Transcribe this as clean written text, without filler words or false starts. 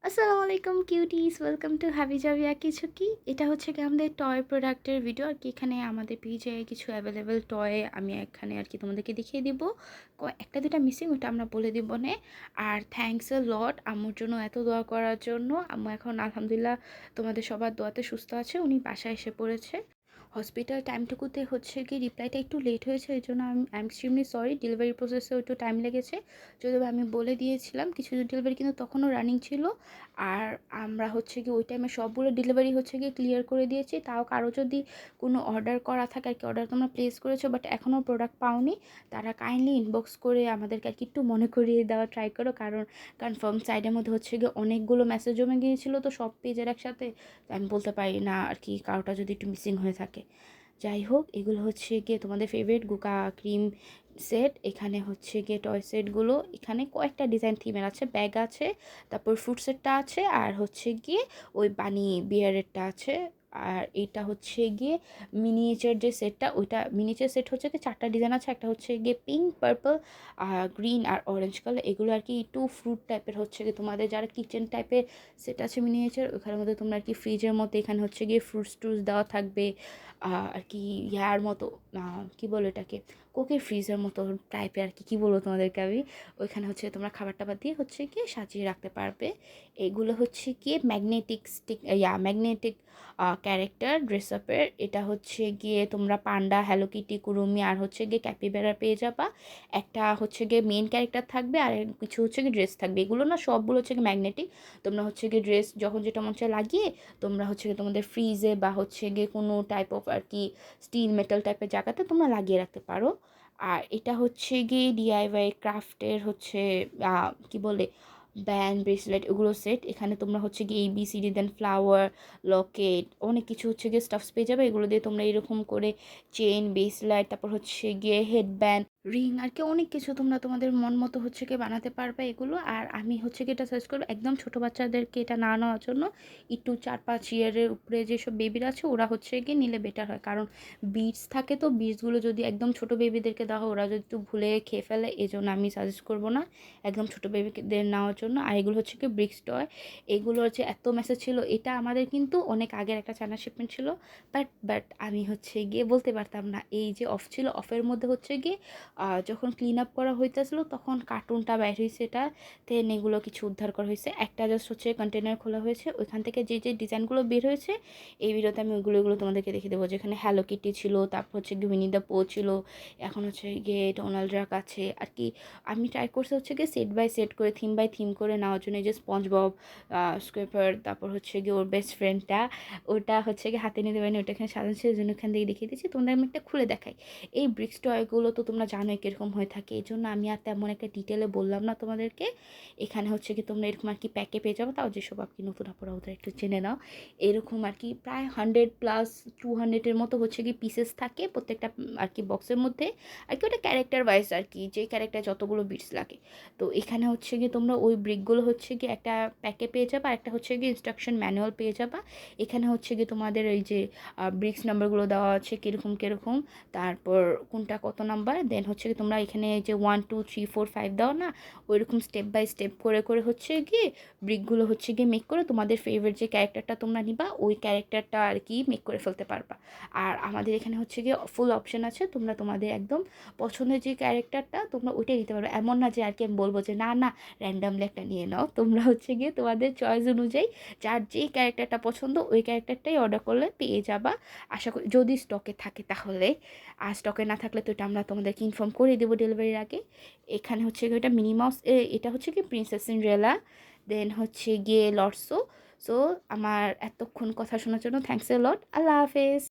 আসসালামু আলাইকুম cuties, welcome to হাবি জাবি কিছু কি। এটা হচ্ছে কি আমাদের টয় প্রোডাক্টের ভিডিও আর কি। এখানে আমাদের পেজে কিছু অ্যাভেলেবেল টয় আমি এখানে আর কি তোমাদেরকে দেখিয়ে দিব। একটা দুটা মিসিং, ওটা আমরা বলে দিব নে। আর থ্যাঙ্কস আ লট আম্মুর জন্য এত দোয়া করার জন্য। আম্মু এখন আলহামদুলিল্লাহ তোমাদের সবার দোয়াতে সুস্থ আছে। উনি বাসায় এসে পড়েছে। হসপিটাল টাইমটুকুতে হচ্ছে কি রিপ্লাইটা একটু লেট হয়েছে, এই জন্য I am extremely sorry. Delivery প্রসেসেও একটু টাইম লেগেছে, যদিও আমি বলে দিয়েছিলাম কিছু ডেলিভারি কিন্তু তখনও রানিং ছিল। আর আমরা হচ্ছে কি ওই টাইমে সবগুলো ডেলিভারি হচ্ছে গিয়ে ক্লিয়ার করে দিয়েছি। তাও কারো যদি কোনো অর্ডার করা থাকে আর কি, অর্ডার তোমরা প্লেস করেছো বাট এখনও প্রোডাক্ট পাওনি, তারা কাইন্ডলি ইনবক্স করে আমাদেরকে আর কি একটু মনে করিয়ে দেওয়া ট্রাই করো। কারণ কনফার্ম সাইডের মধ্যে হচ্ছে গিয়ে অনেকগুলো মেসেজ জমে গিয়েছিলো, তো সব পেজের একসাথে আমি বলতে পারি না আর কি কারোটা যদি একটু মিসিং হয়ে থাকে। যাই হোক, এগুলো হচ্ছে গিয়ে তোমাদের ফেভারিট গুকা ক্রিম সেট। এখানে হচ্ছে গিয়ে টয় সেটগুলো, এখানে কয়েকটা ডিজাইন থিমের আছে, ব্যাগ আছে, তারপর ফ্রুট সেটটা আছে, আর হচ্ছে গিয়ে ওই বানি বিয়ারেরটা আছে। আর এটা হচ্ছে গিয়ে মিনিয়েচার যে সেটটা, ওইটা মিনিয়েচার সেট হচ্ছে গিয়ে 4টা ডিজাইন আছে। একটা হচ্ছে গিয়ে পিঙ্ক, পার্পল, গ্রিন আর অরেঞ্জ কালার। এগুলো আর কি একটু ফ্রুট টাইপের হচ্ছে গিয়ে তোমাদের যারা কিচেন টাইপের সেট আছে মিনিয়েচার, ওখানের মধ্যে তোমরা আর কি ফ্রিজের মতো এখানে হচ্ছে গিয়ে ফ্রুটস টুটস দেওয়া থাকবে। আর কি ইয়ার মতো, কী বলো এটাকে, কোকের ফ্রিজের মতো টাইপের আর কি, কী বলবো তোমাদেরকে আমি। ওইখানে হচ্ছে তোমরা খাবার টাবার দিয়ে হচ্ছে গিয়ে সাজিয়ে রাখতে পারবে। এগুলো হচ্ছে গিয়ে magnetic stick, magnetic character dress আপের। এটা হচ্ছে গিয়ে তোমরা পান্ডা, হ্যালো কিটি, কুরুমি আর হচ্ছে গিয়ে ক্যাপিবেরা পেয়ে যাবা। একটা হচ্ছে গিয়ে মেন ক্যারেক্টার থাকবে আর কিছু হচ্ছে গিয়ে ড্রেস থাকবে। এগুলো না সবগুলো হচ্ছে গিয়ে ম্যাগনেটিক। তোমরা হচ্ছে গিয়ে ড্রেস যখন যেটা মন চায় লাগিয়ে তোমরা হচ্ছে গিয়ে তোমাদের ফ্রিজে বা হচ্ছে গিয়ে কোনো টাইপ অফ আর কি স্টিল মেটাল টাইপের জায়গাতে তোমরা লাগিয়ে রাখতে পারো। আর এটা হচ্ছে গিয়ে ডিআইওয়াই ক্রাফটের হচ্ছে কি বলে ব্যান্ড, ব্রেসলেট, এগুলো সেট। এখানে তোমরা হচ্ছে গিয়ে ABCD দেন ফ্লাওয়ার, লকেট, অনেক কিছু হচ্ছে গিয়ে স্টাফস পেয়ে যাবে। এগুলো দিয়ে তোমরা এরকম করে চেন, ব্রেসলেট, তারপর হচ্ছে গিয়ে হেডব্যান্ড, রিং আর কি অনেক কিছু তোমরা তোমাদের মন মতো হচ্ছে গিয়ে বানাতে পারবে এগুলো। আর আমি হচ্ছে গিয়ে এটা সাজেস্ট করবো একদম ছোটো বাচ্চাদেরকে এটা না নেওয়ার জন্য। একটু 4-5 ইয়ারের উপরে যেসব বেবিরা আছে ওরা হচ্ছে গিয়ে নিলে বেটার হয়। কারণ বিটস থাকে, তো বিটসগুলো যদি একদম ছোটো বেবিদেরকে দেওয়া হয় ওরা যদি একটু ভুলে খেয়ে ফেলে, এই জন্য আমি সাজেস্ট করবো না একদম ছোটো বেবিদের নেওয়ার জন্য। আর এগুলো হচ্ছে কি ব্রিক্স টয়। এগুলো হচ্ছে এত মেসেজ ছিল, এটা আমাদের কিন্তু অনেক আগের একটা চায়না শিপমেন্ট ছিল। বাট আমি হচ্ছে গিয়ে বলতে পারতাম না, এই যে অফ ছিল, অফের মধ্যে হচ্ছে গিয়ে যখন ক্লিন আপ করা হইতেছিল তখন কার্টুনটা বাইর হয়েছে, এটা দেন এগুলো কিছু উদ্ধার করা হয়েছে। একটা জাস্ট হচ্ছে কন্টেনার খোলা হয়েছে, ওইখান থেকে যে যে ডিজাইনগুলো বের হয়েছে এই ভিডিওতে আমি ওইগুলো তোমাদেরকে দেখে দেবো। যেখানে হ্যালো কিটি ছিল, তারপর হচ্ছে গিয়ে উইনি দ্য পো ছিল, এখন হচ্ছে গিয়ে ডোনাল্ড ডাক আছে আর কি। আমি ট্রাই করছি হচ্ছে গিয়ে সেট বাই সেট করে, থিম বাই থিম করে নেওয়ার জন্য। এই যে স্পঞ্জ বব স্কোয়ার, তারপর হচ্ছে গিয়ে ওর বেস্ট ফ্রেন্ডটা, ওটা হচ্ছে গিয়ে হাতে নিতে পারিনি, ওটা এখানে সাজানো ছিল, জন্য এখান থেকে দেখিয়ে দিচ্ছি। তোমাদের আমি একটা খুলে দেখাই। এই ব্রিক্স টয়গুলো তো তোমরা জানোই কীরকম হয়ে থাকে, এই জন্য আমি আর তেমন একটা ডিটেলে বললাম না তোমাদেরকে। এখানে হচ্ছে কি তোমরা এরকম আর কি প্যাকে পেয়ে যাবো, তাও যেসব আর কি নতুন আপুরা ওদের একটু জেনে নাও। এরকম আর কি প্রায় 100+200-এর মতো হচ্ছে কি পিসেস থাকে প্রত্যেকটা আর কি বক্সের মধ্যে। আর কি ওটা ক্যারেক্টার ওয়াইজ আর কি, যে ক্যারেক্টার যতগুলো বিটস লাগে। তো এখানে হচ্ছে গিয়ে তোমরা ওই ব্রিকগুলো হচ্ছে গিয়ে একটা প্যাকে পেয়ে যাবা, আর একটা হচ্ছে গিয়ে ইনস্ট্রাকশন ম্যানুয়াল পেয়ে যাবা। এখানে হচ্ছে গিয়ে তোমাদের এই যে ব্রিক্স নাম্বারগুলো দেওয়া আছে কীরকম কীরকম, তারপর কোনটা কত নাম্বার, দেন হচ্ছে কি তোমরা এখানে যে 1 2 3 4 5 দাও না, ওইরকম স্টেপ বাই স্টেপ করে করে হচ্ছে গিয়ে ব্রিকগুলো হচ্ছে গিয়ে মেক করে তোমাদের ফেভারিট যে ক্যারেক্টারটা তোমরা নিবা ওই ক্যারেক্টারটা আর কি মেক করে ফেলতে পারবা। আর আমাদের এখানে হচ্ছে গিয়ে ফুল অপশন আছে, তোমরা তোমাদের একদম পছন্দের যে ক্যারেক্টারটা তোমরা ওইটাই নিতে পারবে। এমন না যে আর কি আমি বলবো যে না না র্যান্ডামলি একটা নিয়ে নাও, তোমরা হচ্ছে গিয়ে তোমাদের চয়েস অনুযায়ী যার যেই ক্যারেক্টারটা পছন্দ ওই ক্যারেক্টারটাই অর্ডার করলে পেয়ে যাবা আশা করি, যদি স্টকে থাকে তাহলে। আর স্টকে না থাকলে তো এটা আমরা তোমাদেরকে ইনফর্ম করে দেবো ডেলিভারির আগে। এখানে হচ্ছে গিয়ে এটা মিনিমাউস, এটা হচ্ছে কি প্রিন্সেস সিন্ড্রেলা, দেন হচ্ছে গিয়ে লটসো। সো আমার এতক্ষণ কথা শোনার জন্য থ্যাংকস এ লট। আল্লাহ হাফেজ।